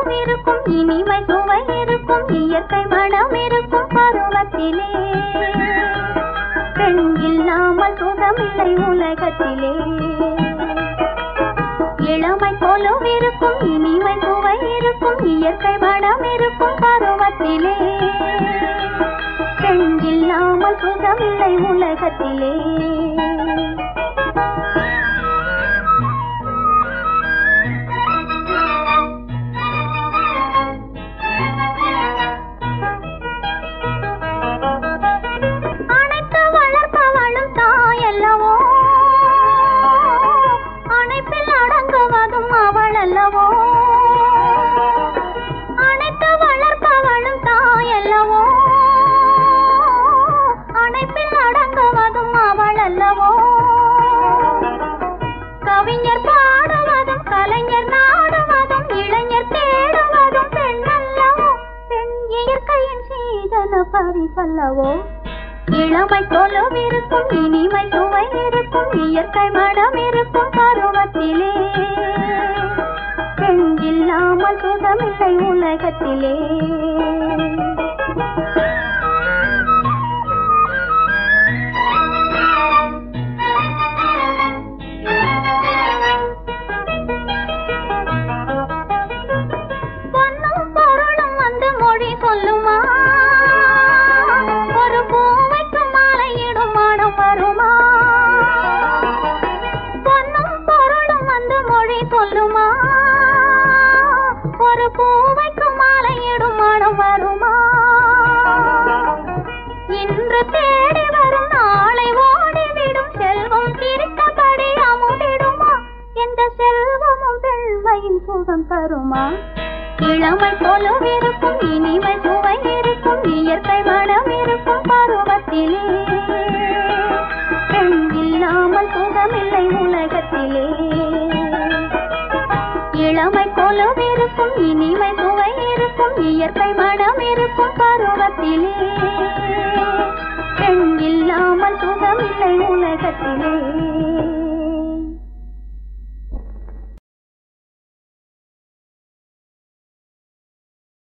கொலுவிருக்கும் இனிமை சுவை இருக்கும் இயற்கை மனம் இருக்கும் பருவத்திலே பெண் இல்லாமல் சுகமில்லை உலகத்திலே இளமை கொலுவிருக்கும் இனிமை சுவை இருக்கும் இயற்கை மனம் இருக்கும் பருவத்திலே பெண் இல்லாமல் சுகமில்லை உலகத்திலே பரிசல்லவோ இளமை கொலுவிருக்கும் இனிமை சுவை இருக்கும் இயற்கை மனம் இருக்கும் பருவத்திலே பெண் இல்லாமல் சுகமில்லை உலகத்திலே இளமை கொலுவிருக்கும் இனிமை சுவை இருக்கும் இயற்கை மனம் இருக்கும் பருவத்திலே பெண் இல்லாமல் சுகமில்லை உலகத்திலே இளமை கொலுவிருக்கும் இனிமை சுவை இருக்கும் இயற்கை மனம் இருக்கும் பருவத்திலே பெண் இல்லாமல் சுகமில்லை உலகத்திலே